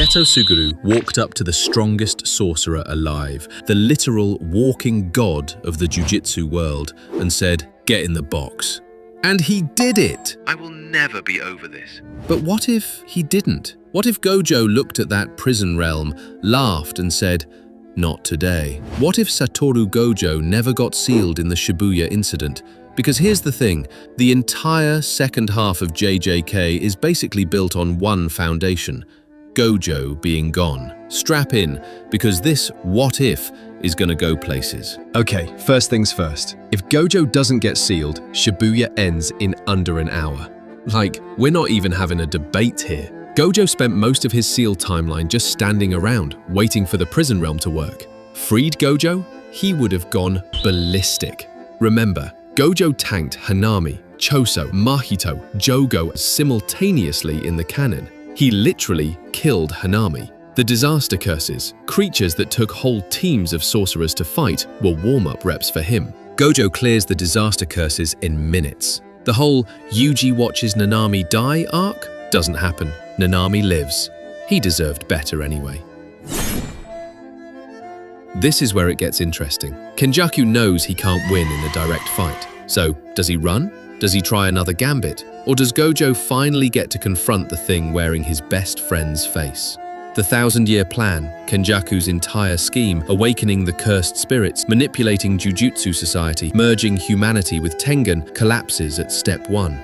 Geto Suguru walked up to the strongest sorcerer alive, the literal walking god of the Jujutsu world, and said, "Get in the box." And he did it! I will never be over this. But what if he didn't? What if Gojo looked at that prison realm, laughed and said, "Not today"? What if Satoru Gojo never got sealed in the Shibuya incident? Because here's the thing, the entire second half of JJK is basically built on one foundation: Gojo being gone. Strap in, because this what if is gonna go places. Okay, first things first. If Gojo doesn't get sealed, Shibuya ends in under an hour. Like, we're not even having a debate here. Gojo spent most of his seal timeline just standing around, waiting for the prison realm to work. Freed Gojo? He would have gone ballistic. Remember, Gojo tanked Hanami, Choso, Mahito, Jogo simultaneously in the canon. He literally killed Hanami. The disaster curses, creatures that took whole teams of sorcerers to fight, were warm-up reps for him. Gojo clears the disaster curses in minutes. The whole Yuji watches Nanami die arc doesn't happen. Nanami lives. He deserved better anyway. This is where it gets interesting. Kenjaku knows he can't win in a direct fight. So, does he run? Does he try another gambit? Or does Gojo finally get to confront the thing wearing his best friend's face? The 1,000-year plan, Kenjaku's entire scheme, awakening the cursed spirits, manipulating Jujutsu society, merging humanity with Tengen, collapses at step 1.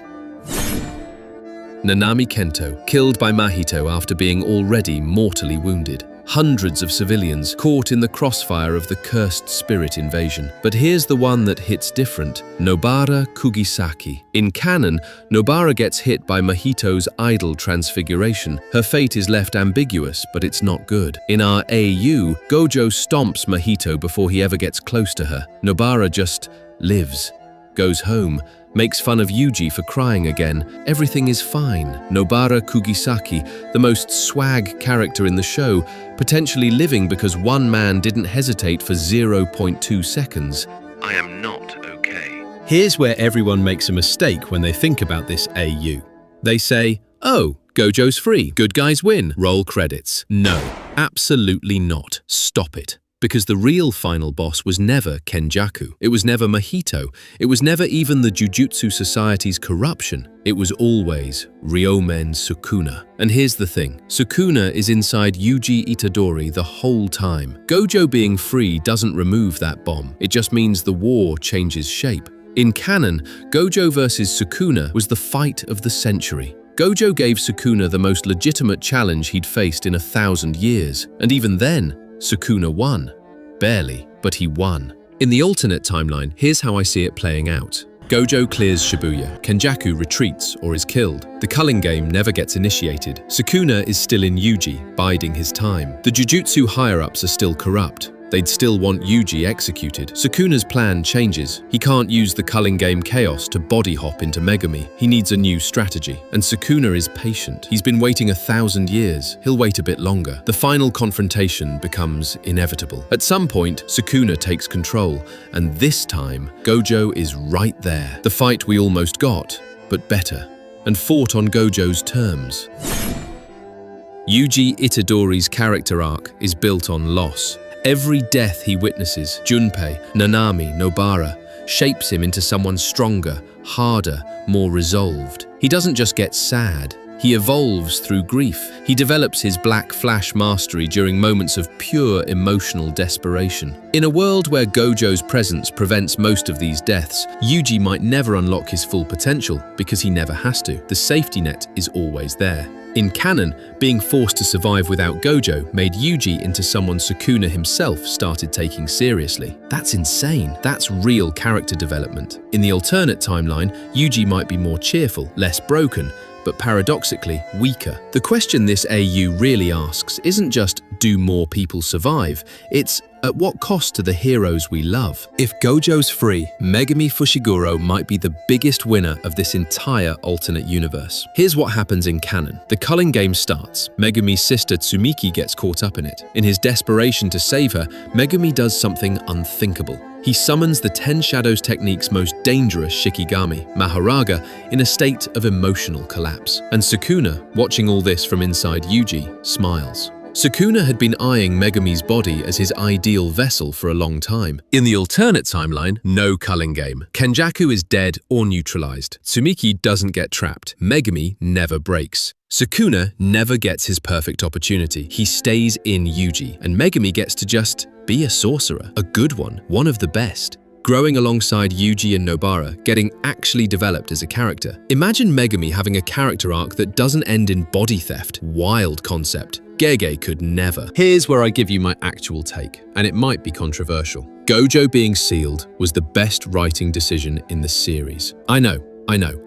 Nanami Kento, killed by Mahito after being already mortally wounded. Hundreds of civilians caught in the crossfire of the cursed spirit invasion. But here's the one that hits different: Nobara Kugisaki. In canon, Nobara gets hit by Mahito's idol transfiguration. Her fate is left ambiguous, but it's not good. In our AU, Gojo stomps Mahito before he ever gets close to her. Nobara just lives, goes home, makes fun of Yuji for crying again. Everything is fine. Nobara Kugisaki, the most swag character in the show, potentially living because one man didn't hesitate for 0.2 seconds. I am not okay. Here's where everyone makes a mistake when they think about this AU. They say, "Oh, Gojo's free, good guys win, roll credits." No, absolutely not. Stop it. Because the real final boss was never Kenjaku. It was never Mahito. It was never even the Jujutsu Society's corruption. It was always Ryomen Sukuna. And here's the thing. Sukuna is inside Yuji Itadori the whole time. Gojo being free doesn't remove that bomb. It just means the war changes shape. In canon, Gojo versus Sukuna was the fight of the century. Gojo gave Sukuna the most legitimate challenge he'd faced in 1,000 years. And even then, Sukuna won. Barely, but he won. In the alternate timeline, here's how I see it playing out. Gojo clears Shibuya. Kenjaku retreats or is killed. The culling game never gets initiated. Sukuna is still in Yuji, biding his time. The Jujutsu higher-ups are still corrupt. They'd still want Yuji executed. Sukuna's plan changes. He can't use the culling game chaos to body hop into Megumi. He needs a new strategy. And Sukuna is patient. He's been waiting 1,000 years. He'll wait a bit longer. The final confrontation becomes inevitable. At some point, Sukuna takes control. And this time, Gojo is right there. The fight we almost got, but better. And fought on Gojo's terms. Yuji Itadori's character arc is built on loss. Every death he witnesses, Junpei, Nanami, Nobara, shapes him into someone stronger, harder, more resolved. He doesn't just get sad, he evolves through grief. He develops his Black Flash mastery during moments of pure emotional desperation. In a world where Gojo's presence prevents most of these deaths, Yuji might never unlock his full potential because he never has to. The safety net is always there. In canon, being forced to survive without Gojo made Yuji into someone Sukuna himself started taking seriously. That's insane. That's real character development. In the alternate timeline, Yuji might be more cheerful, less broken, but paradoxically weaker. The question this AU really asks isn't just, do more people survive? It's, at what cost to the heroes we love? If Gojo's free, Megumi Fushiguro might be the biggest winner of this entire alternate universe. Here's what happens in canon. The culling game starts. Megumi's sister Tsumiki gets caught up in it. In his desperation to save her, Megumi does something unthinkable. He summons the 10 Shadows technique's most dangerous Shikigami, Mahoraga, in a state of emotional collapse. And Sukuna, watching all this from inside Yuji, smiles. Sukuna had been eyeing Megumi's body as his ideal vessel for a long time. In the alternate timeline, no culling game. Kenjaku is dead or neutralized. Tsumiki doesn't get trapped. Megumi never breaks. Sukuna never gets his perfect opportunity. He stays in Yuji, and Megumi gets to just be a sorcerer, a good one of the best. Growing alongside Yuji and Nobara, getting actually developed as a character. Imagine Megumi having a character arc that doesn't end in body theft. Wild concept. Gege could never. Here's where I give you my actual take, and it might be controversial. Gojo being sealed was the best writing decision in the series. I know,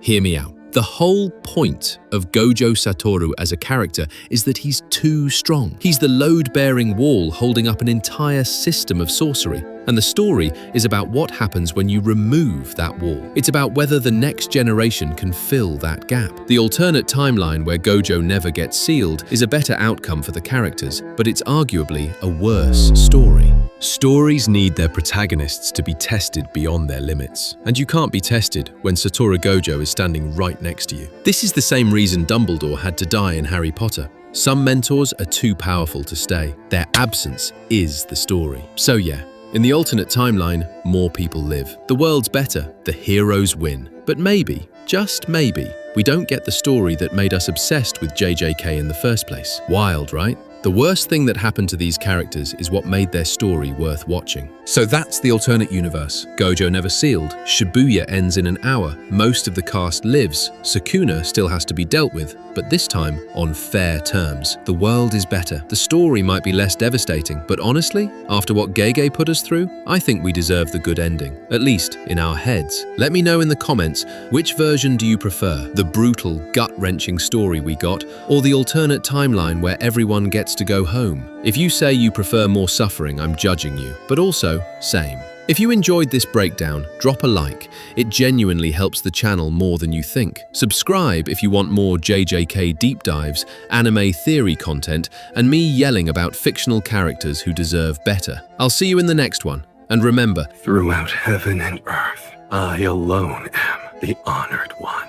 hear me out. The whole point of Gojo Satoru as a character is that he's too strong. He's the load-bearing wall holding up an entire system of sorcery. And the story is about what happens when you remove that wall. It's about whether the next generation can fill that gap. The alternate timeline where Gojo never gets sealed is a better outcome for the characters, but it's arguably a worse story. Stories need their protagonists to be tested beyond their limits. And you can't be tested when Satoru Gojo is standing right next to you. This is the same reason Dumbledore had to die in Harry Potter. Some mentors are too powerful to stay. Their absence is the story. So yeah, in the alternate timeline, more people live. The world's better, the heroes win. But maybe, just maybe, we don't get the story that made us obsessed with JJK in the first place. Wild, right? The worst thing that happened to these characters is what made their story worth watching. So that's the alternate universe. Gojo never sealed. Shibuya ends in an hour. Most of the cast lives. Sukuna still has to be dealt with, but this time on fair terms. The world is better. The story might be less devastating, but honestly, after what Gege put us through, I think we deserve the good ending, at least in our heads. Let me know in the comments, which version do you prefer? The brutal, gut-wrenching story we got, or the alternate timeline where everyone gets to go home? If you say you prefer more suffering, I'm judging you, but also, same. If you enjoyed this breakdown, drop a like. It genuinely helps the channel more than you think. Subscribe if you want more JJK deep dives, anime theory content, and me yelling about fictional characters who deserve better. I'll see you in the next one. And remember, throughout heaven and earth, I alone am the honored one.